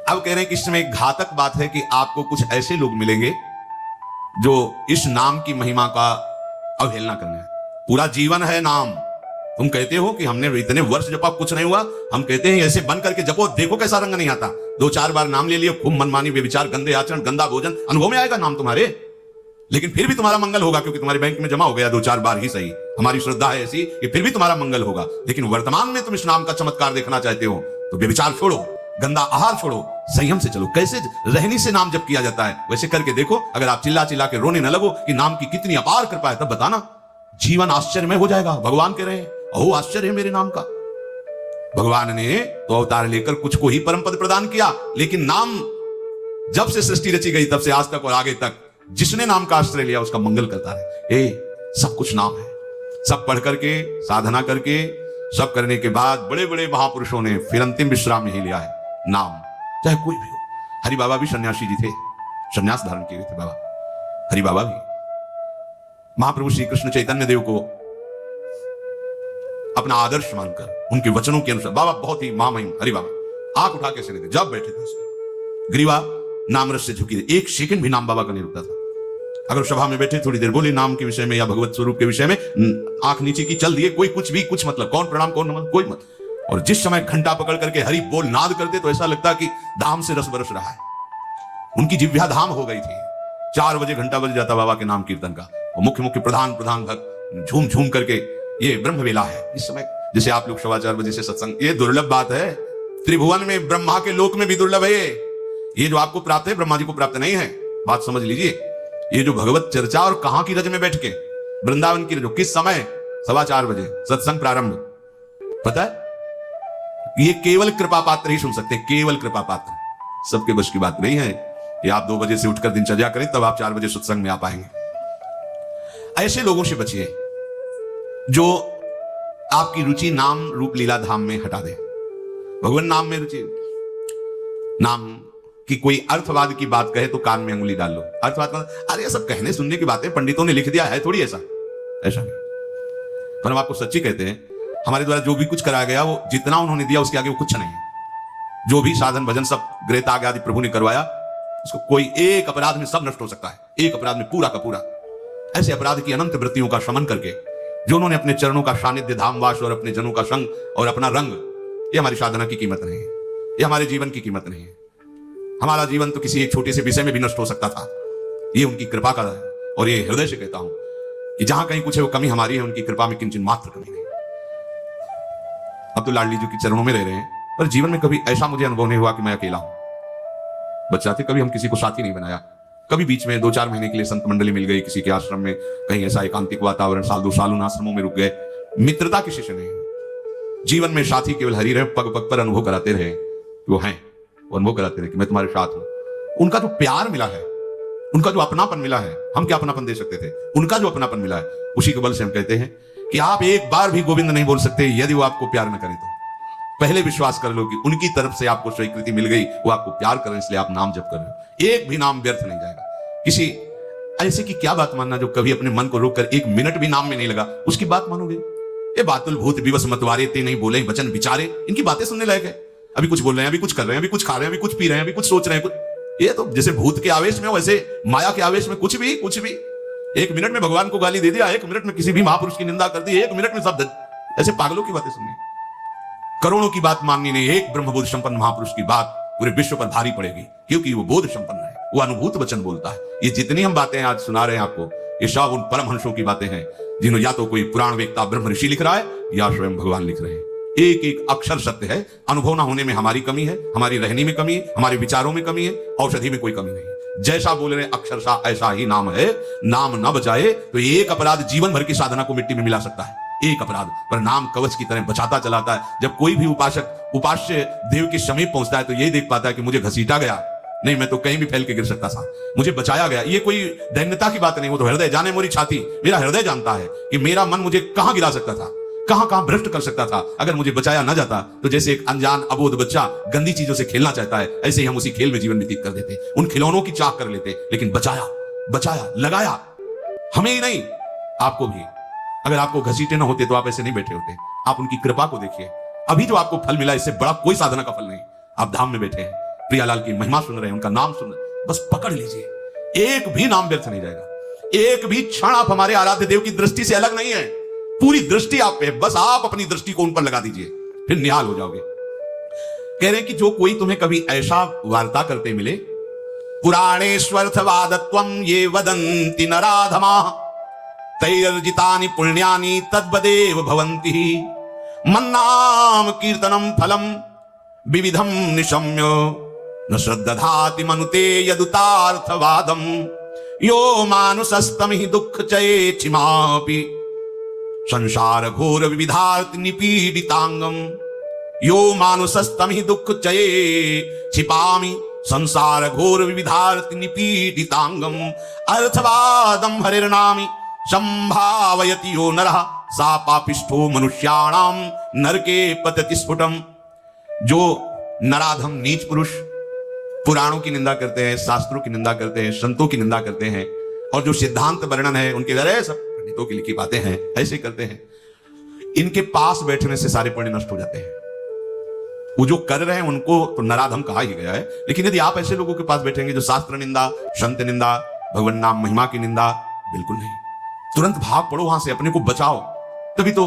अब कह रहे हैं कि इसमें एक घातक बात है कि आपको कुछ ऐसे लोग मिलेंगे जो इस नाम की महिमा का अवहेलना करने हैं। पूरा जीवन है नाम। तुम कहते हो कि हमने इतने वर्ष जपा कुछ नहीं हुआ, हम कहते हैं ऐसे बन करके जपो, देखो कैसा रंग नहीं आता। 2-4 बार नाम ले लियो, खूब मनमानी बेविचार, गंदे आचरण, गंदा भोजन, अनुभव में आएगा नाम तुम्हारे, लेकिन फिर भी तुम्हारा मंगल होगा क्योंकि तुम्हारे बैंक में जमा हो गया 2-4 बार ही सही। हमारी श्रद्धा है ऐसी कि फिर भी तुम्हारा मंगल होगा। लेकिन वर्तमान में तुम इस नाम का चमत्कार देखना चाहते हो तो बेविचार छोड़ो, गंदा आहार छोड़ो, संयम से चलो। कैसे रहनी से नाम जप किया जाता है वैसे करके देखो। अगर आप चिल्ला चिल्ला के रोने न लगो कि नाम की कितनी अपार कृपा है, तब बताना, जीवन आश्चर्यमय हो जाएगा। भगवान कह रहे हैं अहो आश्चर्य है मेरे नाम का। भगवान ने तो अवतार लेकर कुछ को ही परम पद प्रदान किया, लेकिन नाम जब से सृष्टि रची गई तब से आज तक और आगे तक जिसने नाम का आश्रय लिया उसका मंगल करता है। सब कुछ नाम है। सब पढ़ करके, साधना करके, सब करने के बाद बड़े बड़े महापुरुषों ने फिर अंतिम विश्राम यही लिया है, नाम। चाहे कोई भी हो। हरि बाबा भी सन्यासी जी थे, सन्यास धारण किए थे बाबा हरि बाबा भी। महाप्रभु श्री कृष्ण चैतन्य देव को अपना आदर्श मानकर उनके वचनों के अनुसार बाबा बहुत ही महामहिम हरि बाबा आंख उठा के से जब बैठे थे ग्रीवा नाम रस से झुकी रहे, एक सेकंड भी नाम बाबा का नहीं रुकता था। अगर सभा में बैठे थोड़ी देर बोले नाम के विषय में या भगवत स्वरूप के विषय में, आंख नीचे की चल दिए, कोई कुछ भी कुछ मतलब, कौन प्रणाम कौन नमन कोई मत। और जिस समय घंटा पकड़ करके हरि बोल नाद करते तो ऐसा लगता कि धाम से रस बरस रहा है। उनकी जिह्वा धाम हो गई थी। 4 बजे घंटा बज जाता बाबा के नाम कीर्तन का, और मुख्य मुख्य प्रधान भक्त झूम झूम करके, ये ब्रह्म वेला है इस समय। जैसे आप लोग 4:15 बजे से सत्संग, ये दुर्लभ बात है। त्रिभुवन में ब्रह्मा के लोक में भी दुर्लभ है। ये जो आपको प्राप्त है ब्रह्मा जी को प्राप्त नहीं है, बात समझ लीजिए। ये जो भगवत चर्चा और कहां की रज में बैठ के वृंदावन की रज, किस समय 4:15 बजे सत्संग प्रारंभ, पता है? ये केवल कृपा पात्र ही सुन सकते हैं, केवल कृपा पात्र। सबके बस की बात नहीं है कि आप 2 बजे से उठकर दिनचर्या करें तब आप 4 बजे सत्संग में आ पाएंगे। ऐसे लोगों से बचिए जो आपकी रुचि नाम रूप लीला धाम में हटा दे। भगवान नाम में रुचि, नाम कि कोई अर्थवाद की बात कहे तो कान में अंगुली डाल लो। अर्थवाद अरे सब कहने सुनने की बातें पंडितों ने लिख दिया है, थोड़ी ऐसा नहीं। पर हम आपको सच्ची कहते हैं, हमारे द्वारा जो भी कुछ कराया गया वो जितना उन्होंने दिया उसके आगे वो कुछ नहीं है। जो भी साधन भजन सब गृह त्याग आदि प्रभु ने करवाया, उसको कोई एक अपराध में सब नष्ट हो सकता है, एक अपराध में पूरा का पूरा। ऐसे अपराध की अनंत वृत्तियों का शमन करके जो उन्होंने अपने चरणों का सानिध्य धामवास और अपने जनों का संग और अपना रंग, ये हमारी साधना की कीमत नहीं है, ये हमारे जीवन की कीमत नहीं है। हमारा जीवन तो किसी एक छोटे से विषय में भी नष्ट हो सकता था। ये उनकी कृपा का है, और ये हृदय से कहता हूं कि जहां कहीं कुछ है वो कमी हमारी है, उनकी कृपा में किंचन मात्र कमी नहीं। अब तो लाडली जी के चरणों में रह रहे हैं, पर जीवन में कभी ऐसा मुझे अनुभव नहीं हुआ कि मैं अकेला हूं। बच्चा थे, कभी हम किसी को साथी नहीं बनाया। कभी बीच में 2-4 महीने के लिए संत मंडली मिल गई किसी के आश्रम में, कहीं ऐसा एकांतिक वातावरण, 1-2 साल उन आश्रमों में रुक गए। मित्रता किसी से नहीं। जीवन में साथी केवल हरि रहे, पग पग पर अनुभव कराते रहे वो हैं, वो अनुभव कराते रहे कि मैं तुम्हारे साथ हूं। उनका जो प्यार मिला है, उनका जो अपनापन मिला है, हम क्या अपनापन दे सकते थे, उनका जो अपनापन मिला है, उसी के बल से हम कहते हैं कि आप एक बार भी गोविंद नहीं बोल सकते यदि वो आपको प्यार न करे तो। पहले विश्वास कर लो कि उनकी तरफ से आपको स्वीकृति मिल गई, वो आपको प्यार कर रहे हैं, इसलिए आप नाम जप कर रहे हो। एक भी नाम व्यर्थ नहीं जाएगा। किसी ऐसे की क्या बात मानना जो कभी अपने मन को रोककर 1 मिनट भी नाम में नहीं लगा, उसकी बात मानोगे? ये बातुल भूत विवश मतवारे ते नहीं बोले वचन विचारे, इनकी बातें सुनने लायक है। अभी कुछ बोल रहे हैं, अभी कुछ कर रहे हैं, अभी कुछ खा रहे हैं, अभी कुछ पी रहे हैं, अभी कुछ सोच रहे हैं, कुछ। ये तो जैसे भूत के आवेश में, वैसे माया के आवेश में कुछ भी 1 मिनट में भगवान को गाली दे दिया, 1 मिनट में किसी भी महापुरुष की निंदा कर दी, 1 मिनट में शब्द, ऐसे पागलों की बातें सुननी, करोड़ों की बात माननी नहीं। एक ब्रह्मबोध संपन्न महापुरुष की बात पूरे विश्व पर भारी पड़ेगी, क्योंकि वो बोध संपन्न है, वो अनुभूत वचन बोलता है। ये जितनी हम बातें आज सुना रहे हैं आपको, ये सब उन परमहंसों की बातें हैं जिन्हों या तो कोई पुराण वेत्ता ब्रह्म ऋषि लिख रहा है या स्वयं भगवान लिख रहे हैं। एक एक अक्षर सत्य है। अनुभव ना होने में हमारी कमी है, हमारी रहनी में कमी है, हमारे विचारों में कमी है, औषधि में कोई कमी नहीं है। जैसा बोल रहे अक्षरशः ऐसा ही नाम है। नाम न बचाए तो एक अपराध जीवन भर की साधना को मिट्टी में मिला सकता है। एक अपराध पर नाम कवच की तरह बचाता चलाता है। जब कोई भी उपास्य देव के समीप पहुंचता है तो यही देख पाता है कि मुझे घसीटा गया नहीं, मैं तो कहीं भी फैल के गिर सकता था, मुझे बचाया गया। ये कोई दैन्यता की बात नहीं, वो तो हृदय जाने मोरी छाती, मेरा हृदय जानता है कि मेरा मन मुझे कहां गिरा सकता था, कहां कहां भ्रष्ट कर सकता था अगर मुझे बचाया ना जाता। तो जैसे एक अनजान अबोध बच्चा गंदी चीजों से खेलना चाहता है, ऐसे ही हम उसी खेल में जीवन व्यतीत कर देते, उन खिलौनों की चाक कर लेते। लेकिन बचाया लगाया, हमें ही नहीं आपको भी। अगर आपको घसीटे ना होते तो आप ऐसे नहीं बैठे होते। आप उनकी कृपा को देखिए। अभी जो आपको फल मिला इससे बड़ा कोई साधना का फल नहीं। आप धाम में बैठे हैं, प्रियालाल की महिमा सुन रहे हैं, उनका नाम सुन रहे हैं, बस पकड़ लीजिए, एक भी नाम व्यर्थ नहीं जाएगा। एक भी क्षण आप हमारे आराध्य देव की दृष्टि से अलग नहीं है, पूरी दृष्टि आप पे है, बस आप अपनी दृष्टि को उन पर लगा दीजिए, फिर निहाल हो जाओगे। कह रहे हैं कि जो कोई तुम्हें कभी ऐसा वार्ता करते मिले, पुराणेष्वर्थवादत्वं ये वदन्ति नराधमाः तैर्जितानि पुण्यानि तद्वदेव भवन्ति मन्नाम कीर्तनम फलम विविधम निशम्य न श्रद्धाति मनुते यदुतार्थवादम यो मानुषस्तम हि दुःख चये छिमापि संसार घोर विविधार्थ निपीडितांगम यो मानुषस्तम हि दुःख चये छिपामि संसार घोर विविधार्थ निपीडितांगम अर्थवादम हरिर्नामि संभावयति यो नरः सा पापिष्ठो मनुष्याणाम नरके पतति स्फुटम। जो नराधम नीच पुरुष पुराणों की निंदा करते हैं, शास्त्रों की निंदा करते हैं, संतों की निंदा करते हैं, और जो सिद्धांत वर्णन है उनके द्वारा सब पंडितों की लिखी बातें हैं, ऐसे करते हैं, इनके पास बैठने से सारे पुण्य नष्ट हो जाते हैं। वो जो कर रहे हैं उनको तो नराधम कहा ही गया है, लेकिन यदि आप ऐसे लोगों के पास बैठेंगे जो शास्त्र निंदा, संत निंदा, भगवान नाम महिमा की निंदा, बिल्कुल नहीं, तुरंत भाग पड़ो वहां से, अपने को बचाओ। तभी तो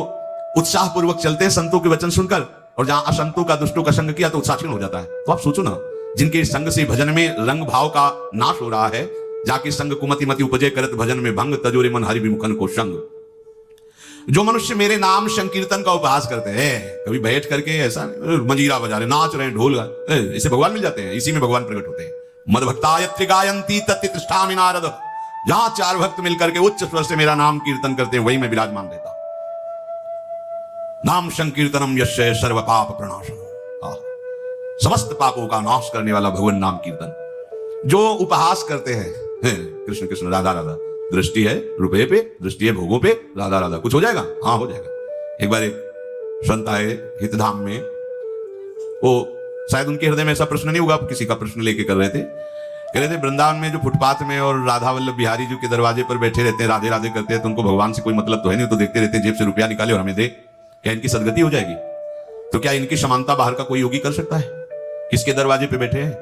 उत्साह पूर्वक चलते हैं संतों के वचन सुनकर, और जहां असंतों का, दुष्टों का संग किया तो उत्साह क्षीण हो जाता है। तो आप सोचो ना, जिनके संग से भजन में रंग भाव का नाश हो रहा है, जाके संग कुमति मति उपजे करत भजन में भंग तजोरे मन हरि विमुखन को संग। जो मनुष्य मेरे नाम संकीर्तन का उपहास करते हैं, कभी बैठ करके ऐसा मजीरा बजा रहे, नाच रहे हैं, ढोल इसे भगवान मिल जाते हैं, इसी में भगवान प्रकट होते हैं। मद भक्तायत्रि गायंती तत्तिष्ठामि नारद, जहां चार भक्त मिलकर के उच्च स्वर से मेरा नाम कीर्तन करते हैं, वही मैं विराजमान रहता हूं। नाम संकीर्तनम यस्य सर्व पाप प्रणाशनम, समस्त पापों का नाश करने वाला भगवान नाम कीर्तन। जो उपहास करते हैं कृष्ण कृष्ण राधा राधा, दृष्टि है रुपये पे, दृष्टि है भोगों पे, राधा राधा, कुछ हो जाएगा? हाँ हो जाएगा। एक बार एक संत आए हितधाम में, वो शायद उनके हृदय में ऐसा प्रश्न नहीं होगा, किसी का प्रश्न लेके कर रहे थे, कह रहे थे वृंदावन में जो फुटपाथ में और राधा वल्लभ बिहारी जी के दरवाजे पर बैठे रहते हैं, राधे राधे करते हैं, तो उनको भगवान से कोई मतलब तो है नहीं, तो देखते रहते जेब से रुपया निकाले और हमें दे, क्या इनकी सदगति हो जाएगी? तो क्या इनकी समानता बाहर का कोई योगी कर सकता है? किसके दरवाजे पे बैठे हैं?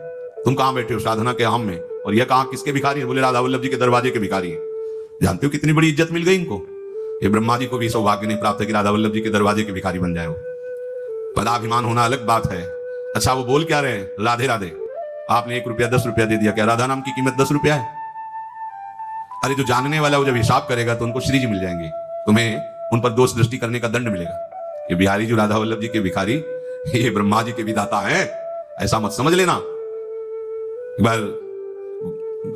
तुम कहां बैठे हो? साधना के हम में। और यह कहां किसके भिखारी है? बोले राधा वल्लभ जी के दरवाजे के भिखारी है। जानते हो कितनी बड़ी इज्जत मिल गई इनको? ये ब्रह्मा जी को भी सौभाग्य नहीं प्राप्त है कि राधा वल्लभ जी के दरवाजे के भिखारी बन जाए। पदाभिमान होना अलग बात है। अच्छा वो बोल क्या रहे हैं? राधे राधे। आपने 1 रुपया 10 रुपया दे दिया, क्या राधा नाम की कीमत 10 रुपया है? अरे जो जानने वाला वो जब हिसाब करेगा तो उनको श्री जी मिल जाएंगे, तुम्हें उन पर दोष दृष्टि करने का दंड मिलेगा। ये बिहारी जो राधा वल्लभ जी के भिखारी, ये ब्रह्मा जी के विधाता हैं, ऐसा मत समझ लेना। एक बार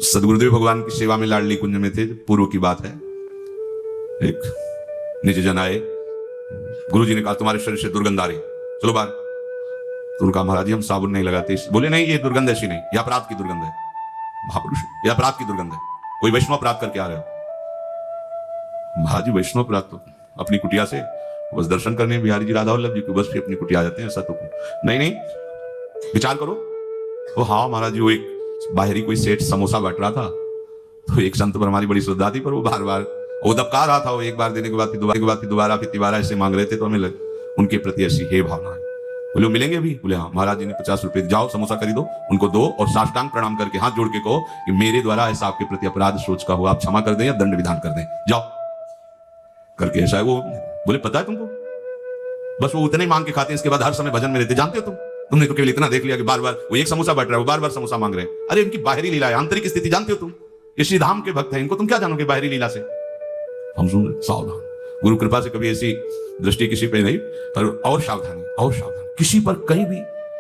सदगुरुदेव भगवान की सेवा में लाडली कुंज में थे, पूर्व की बात है, एक निज जन आए, गुरु जी ने कहा तुम्हारे शरीर से दुर्गंध आ रही, चलो बाहर। तो उनका महाराज जी हम साबुन नहीं लगाते। बोले नहीं ये दुर्गंध ऐसी नहीं, यह अपराध की दुर्गंध है। महापुरुष यह अपराध की दुर्गंध है, कोई वैष्णव अपराध करके आ रहे हो। महाराज जी वैष्णव अपराध तो अपनी कुटिया से बस दर्शन करने बिहारी जी राधा वल्लभ जी को बस अपनी कुटिया आ जाते हैं, ऐसा तो नहीं नहीं, विचार करो। वो हाँ महाराज जी, वो एक बाहरी कोई सेठ समोसा बांट रहा था, तो एक संत पर हमारी बड़ी श्रद्धा थी, पर वो बार बार वो दबका रहा था, वो एक बार देने के बाद फिर दोबारा ऐसे मांग रहे थे, तो हमें उनके प्रति ऐसी हे भावना है। बोले मिलेंगे अभी? बोले हाँ। महाराज जी ने 50 रुपए, जाओ समोसा खरीदो, उनको दो और साष्टांग प्रणाम करके हाथ जोड़ के कहो कि मेरे द्वारा ऐसा आपके प्रति अपराध सोच का हुआ, आप क्षमा कर दें या दंड विधान कर दें, जाओ करके। ऐसा है वो, बोले पता है तुमको? बस वो उतने ही मांग के खाते हैं, इसके बाद हर समय भजन में रहते। जानते हो तुमने तो केवल इतना देख लिया कि बार बार वो एक समोसा बांट रहा है, वो बार बार समोसा मांग रहे हैं। अरे इनकी बाहरी लीला है, आंतरिक स्थिति जानते हो तुम? ये श्री धाम के भक्त हैं, इनको तुम क्या जानोगे बाहरी लीला से? हम सुन रहे, सावधान। गुरु कृपा से कभी ऐसी दृष्टि किसी पे नहीं, पर और सावधानी, और सावधानी किसी पर कहीं भी।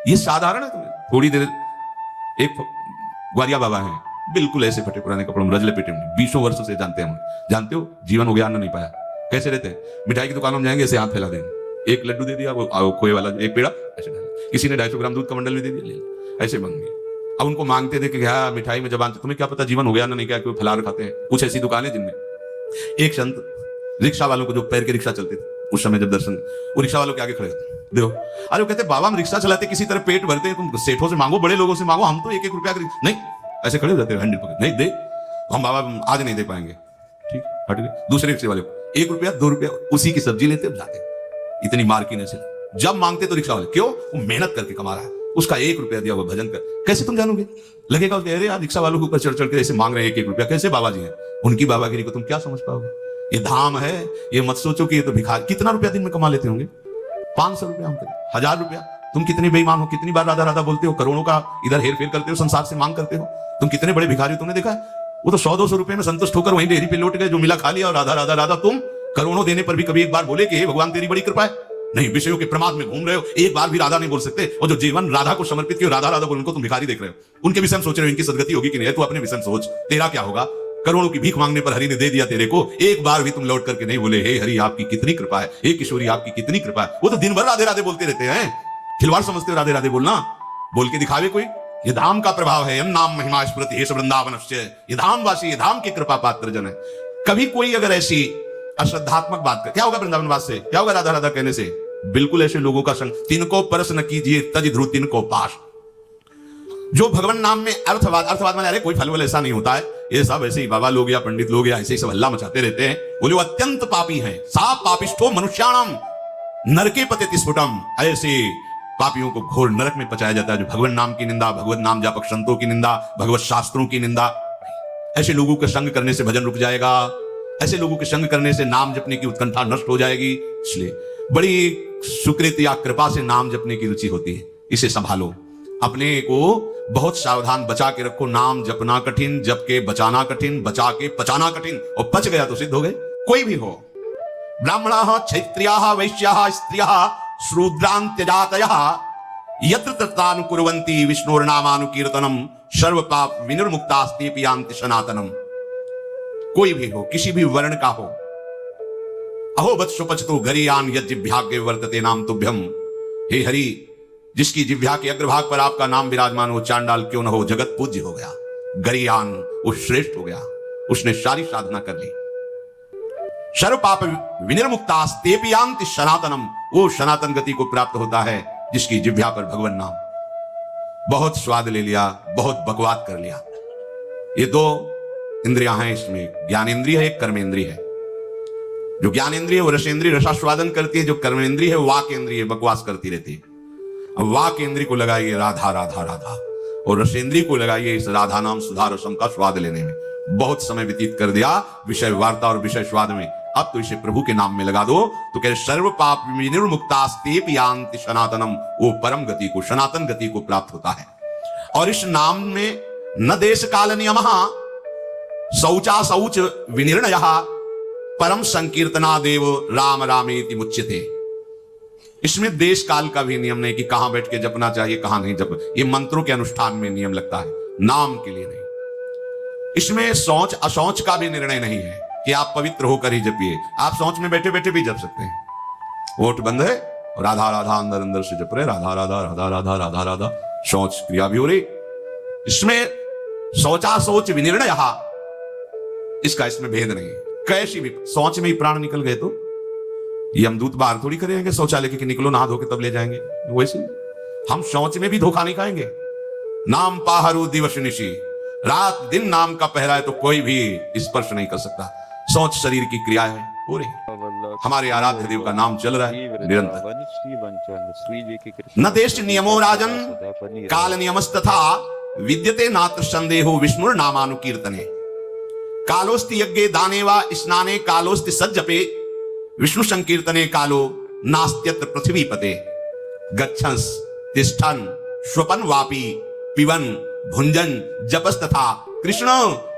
ये साधारण है, तुम्हें थोड़ी देर, एक ग्वारिया बाबा हैं, बिल्कुल ऐसे फटे पुराने कपड़ों में, रजले पेटे में, 20 वर्षों से जानते हैं हम। जानते हो जीवन हो गया, अन्न नहीं पाया, कैसे रहते हैं? मिठाई की दुकानों में जाएंगे, ऐसे हाथ फैला देंगे, एक लड्डू दे दिया, वो खोए वाला एक पेड़ा ऐसे डाल, किसी ने 250 ग्राम दूध का मंडल भी दे दिया, ऐसे मांग दिए। अब उनको मांगते थे कि क्या मिठाई में जबान, तुम्हें क्या पता जीवन हो गया ना नहीं, क्या फलार खाते हैं। कुछ ऐसी दुकानें जिनमें एक संत रिक्शा वालों को, जो पैर के रिक्शा चलते थे उस समय जब दर्शन, वो रिक्शा वालों के आगे खड़े होते, देखो अरे वो कहते बाबा हम रिक्शा चलाते किसी तरह पेट भरते हैं, तुम सेठों से मांगो, बड़े लोगों से मांगो, हम तो 1-1 रुपया नहीं, ऐसे खड़े हो जाते, 100 पकड़ नहीं दे, हम बाबा आज नहीं दे पाएंगे, ठीक हट गए। दूसरे रिक्शे वाले को 1 रुपया 2 रुपया उसी की सब्जी लेते जाते, इतनी मार्किन ऐसे। जब मांगते तो रिक्शा वाले, क्यों? वो मेहनत करके कमा रहा है, उसका 1 रुपया दिया हुआ भजन कर, कैसे तुम जानोगे? लगेगा अरे यार रिक्शा वालों के ऊपर चढ़ चढ़ के ऐसे मांग रहे हैं 1-1 रुपया, कैसे बाबा जी हैं? उनकी बाबागिरी को तुम क्या समझ पाओगे? ये धाम है, ये मत सोचो कि ये तो भिखारी। कितना रुपया दिन में कमा लेते होंगे? 500 रुपया, हम 1000 रुपया। तुम कितने बेईमान हो, कितनी बार राधा राधा बोलते हो, करोड़ों का इधर हेर फेर करते हो, संसार से मांग करते हो। तुम कितने बड़े भिखारी हो, तुमने देखा है? वो तो 100-200 रुपए में संतुष्ट होकर वहीं डेयरी पे लौट गए, जो मिला खा लिया और राधा राधा राधा। तुम करोड़ों देने पर भी कभी एक बार बोले कि हे भगवान तेरी बड़ी कृपा है? नहीं, विषयों के प्रमाद में घूम रहे हो, एक बार भी राधा नहीं बोल सकते। और जो जीवन राधा को समर्पित किया, राधा राधा बोल, उनको तुम भिखारी देख रहे हो। उनके विषय में सोच रहे हो इनकी सदगति होगी कि नहीं? तू अपने विषय में सोच, तेरा क्या होगा? करोड़ों की भीख मांगने पर हरि ने दे दिया तेरे को, एक बार भी तुम लौट करके नहीं बोले हे हरि आपकी कितनी कृपा है, हे किशोरी आपकी कितनी कृपा है। वो तो दिन भर राधे राधे बोलते रहते हैं। खिलवाड़ समझते हो राधे राधे बोलना? बोल के दिखावे कोई? ये धाम का प्रभाव है। यम नाम महिमा स्मृति हे वृंदावनस्य। ये धामवासी, ये धाम के कृपा पात्र जन है। कभी कोई अगर ऐसी अश्रद्धात्मक बात कर, क्या होगा वृंदावनवास से? क्या होगा राधा राधा कहने से? बिल्कुल ऐसे लोगों का संग। तिनको परस न कीजिए तज ध्रुव तिनको पास। जो भगवान नाम में अर्थवाद माने अरे कोई फल वल ऐसा नहीं होता है, ये सब ऐसे ही बाबा लोग या पंडित लोग या ऐसे ही सब हल्ला मचाते रहते हैं। बोले वो अत्यंत पापी हैं। सा पापिष्ठो मनुष्याणाम नरके पतित स्फुटम। ऐसे पापियों को घोर नरक में पचाया जाता है जो भगवान नाम की निंदा, भगवत नाम जापक संतों की निंदा, भगवत शास्त्रों की निंदा। ऐसे लोगों के संग करने से भजन रुक जाएगा, ऐसे लोगों के संग करने से नाम जपने की उत्कंठा नष्ट हो जाएगी। इसलिए बड़ी सुकृत या कृपा से नाम जपने की रुचि होती है, इसे संभालो, अपने को बहुत सावधान बचा के रखो। नाम जपना कठिन, जप के बचाना कठिन, बचा के पचाना कठिन, और पच गया तो सिद्ध हो गए। कोई भी हो, ब्राह्मणाः क्षत्रियाः वैश्याः स्त्रियः शूद्रान्त्यजातयः यत्र तत्रानुकुर्वन्ति विष्णुर्नामानुकीर्तनम सर्व पाप विनिर्मुक्तास्तेऽपि यान्ति सनातनम। कोई भी हो, किसी भी वर्ण का हो। अहो वत्सो पचतो गरीयान यज्जिभ्याग्रे वर्तते नाम तुभ्यम। हे हरि, जिसकी जिह्वा के अग्रभाग पर आपका नाम विराजमान हो, चांडाल क्यों न हो, जगत पूज्य हो गया। गरीयान, वो श्रेष्ठ हो गया, उसने सारी साधना कर ली। सर्व पाप विनिर्मुक्तास्तेऽपि यान्ति सनातनम। वो सनातन गति को प्राप्त होता है जिसकी जिह्वा पर भगवान नाम। बहुत स्वाद ले लिया, बहुत बकवाद कर लिया। ये 2 इंद्रियां हैं इसमें, ज्ञानेंद्रिय है, एक कर्मेंद्रिय है। जो ज्ञानेंद्रिय वो रसेंद्रिय रसास्वादन करती है, जो कर्मेंद्रिय है वाक इंद्रिय बकवास करती रहती है। अब वाक इंद्रिय को लगाइए राधा राधा राधा, और रसेंद्रिय को लगाइए इस राधा नाम सुधा रसम का स्वाद लेने में। बहुत समय व्यतीत कर दिया विषय वार्ता और विषय स्वाद में, अब तो इसे प्रभु के नाम में लगा दो। तो कह सर्व पाप विनिर्मुक्तास्तेऽपि यान्ति सनातनम। वो परम गति को, सनातन गति को प्राप्त होता है। और इस नाम में न देश काल नियमः शौचा शौच विनिर्णयः परम संकीर्तना देव राम रामेति मुच्यते। इसमें देश काल का भी नियम नहीं कि कहां बैठ के जपना चाहिए, कहां नहीं जप। ये मंत्रों के अनुष्ठान में नियम लगता है, नाम के लिए नहीं। इसमें शौच अशौच का भी निर्णय नहीं है कि आप पवित्र होकर ही जपिए। आप शौच में बैठे बैठे भी जप सकते हैं। वोट बंद है, राधा राधा अंदर अंदर से जप रहे, राधा राधा राधा राधा राधा राधा, शौच क्रिया भी हो रही। इसमें शौचा शौच विनिर्णय, इसका इसमें भेद नहीं है। कैसी भी शौच में ही प्राण निकल गए तो यमदूत बाहर थोड़ी करेंगे शौचालय के कि निकलो नहा धो के तब ले जाएंगे। वैसे हम शौच में भी धोखा नहीं खाएंगे। नाम पाहरू दिवस निशी, रात दिन नाम का पहरा है तो कोई भी स्पर्श नहीं कर सकता। शौच शरीर की क्रिया है पूरी। हमारे आराध्य देव का नाम चल रहा है निरंतर। न देश नियमो राजन काल नियमस्तथा विद्यते नात्र संदेहो विष्णुर नामानुकीर्तने। कालोस्ति यज्ञे दाने वा स्नाने कालोस्ति सज्जपे विष्णु संकीर्तने कालो नास्त्यत्र पृथ्वीपते। गच्छंस तिष्ठन स्वपन वापी पिबन भुंजन जपस्तथा कृष्ण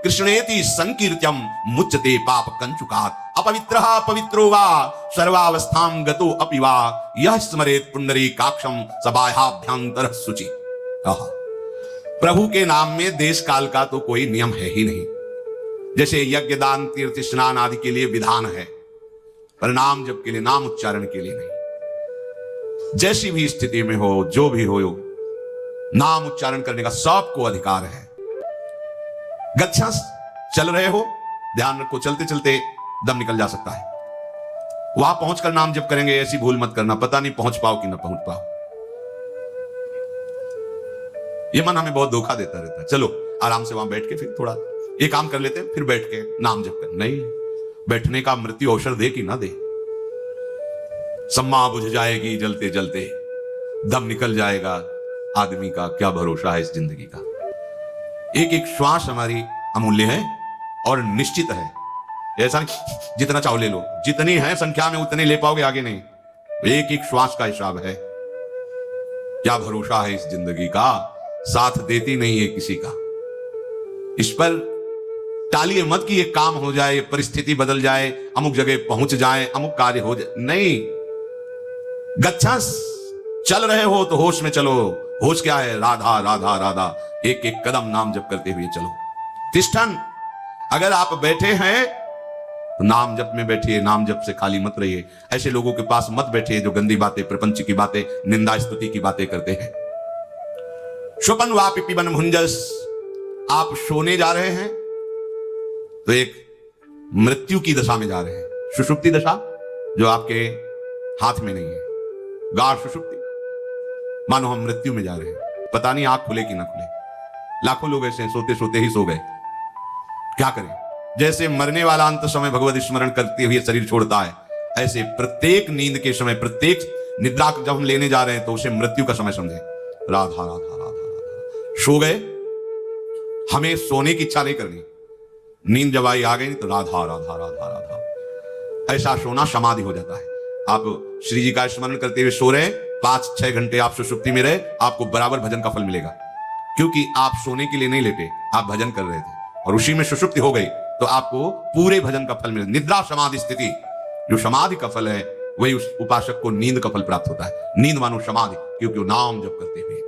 कृष्णेति संकीर्त्यम मुच्यते पाप कंचुकात्। अपवित्रः पवित्रो वा सर्वावस्थां गतो अपि वा यः स्मरेत् पुंडरीकाक्षं सबाह्याभ्यंतरः शुचि। प्रभु के नाम में देश काल का तो कोई नियम है ही नहीं। जैसे यज्ञ दान तीर्थ स्नान आदि के लिए विधान है, पर नाम जप के लिए, नाम उच्चारण के लिए नहीं। जैसी भी स्थिति में हो, जो भी हो, नाम उच्चारण करने का सबको अधिकार है। गच्छा, चल रहे हो, ध्यान रखो, चलते चलते दम निकल जा सकता है। वहां पहुंचकर नाम जप करेंगे, ऐसी भूल मत करना, पता नहीं पहुंच पाओ कि ना पहुंच पाओ। ये मन हमें बहुत धोखा देता रहता है। चलो आराम से वहां बैठ के फिर थोड़ा ये काम कर लेते, फिर बैठ के नाम जप कर। नहीं, बैठने का मृत्यु अवसर दे कि ना दे। सम्मा बुझ जाएगी जलते जलते, दम निकल जाएगा, आदमी का क्या भरोसा है इस जिंदगी का। एक एक श्वास हमारी अमूल्य है और निश्चित है। ऐसा नहीं जितना चाहो ले लो, जितनी है संख्या में उतने ले पाओगे, आगे नहीं। एक एक श्वास का हिसाब है। क्या भरोसा है इस जिंदगी का, साथ देती नहीं है किसी का। इस पर टालिए मत कि ये काम हो जाए, परिस्थिति बदल जाए, अमुक जगह पहुंच जाए, अमुक कार्य हो जाए, नहीं। गच्छस, चल रहे हो तो होश में चलो। होश क्या है? राधा राधा राधा, एक एक कदम नाम जप करते हुए चलो। तिष्ठन, अगर आप बैठे हैं तो नाम जप में बैठिए, नाम जप से खाली मत रहिए। ऐसे लोगों के पास मत बैठिए जो गंदी बातें, प्रपंच की बातें, निंदा स्तुति की बातें करते हैं। स्वपन वापि पिबन भुंजस, आप सोने जा रहे हैं तो एक मृत्यु की दशा में जा रहे हैं। सुषुप्ति दशा जो आपके हाथ में नहीं है, गाढ़ सुषुप्ति, मानो हम मृत्यु में जा रहे हैं, पता नहीं आंख खुले कि ना खुले। लाखों लोग ऐसे सोते सोते ही सो गए। क्या करें? जैसे मरने वाला अंत समय भगवत स्मरण करते हुए शरीर छोड़ता है, ऐसे प्रत्येक नींद के समय, प्रत्येक निद्रा जब हम लेने जा रहे हैं तो उसे मृत्यु का समय समझे। राधा राधा राधा राधा, सो गए, हमें सोने की इच्छा नहीं करनी। नींद जब आई आ गई तो राधा राधा राधा राधा, ऐसा सोना समाधि हो जाता है। आप श्री जी का स्मरण करते हुए सो रहे, 5-6 घंटे आप सुषुप्ति में रहे, आपको बराबर भजन का फल मिलेगा। क्योंकि आप सोने के लिए नहीं लेटे, आप भजन कर रहे थे और उसी में सुषुप्ति हो गई तो आपको पूरे भजन का फल मिलेगा। निद्रा समाधि स्थिति, जो समाधि का फल है, वही उस उपासक को नींद का फल प्राप्त होता है। नींद मानो समाधि, क्योंकि वो नाम जप करते हुए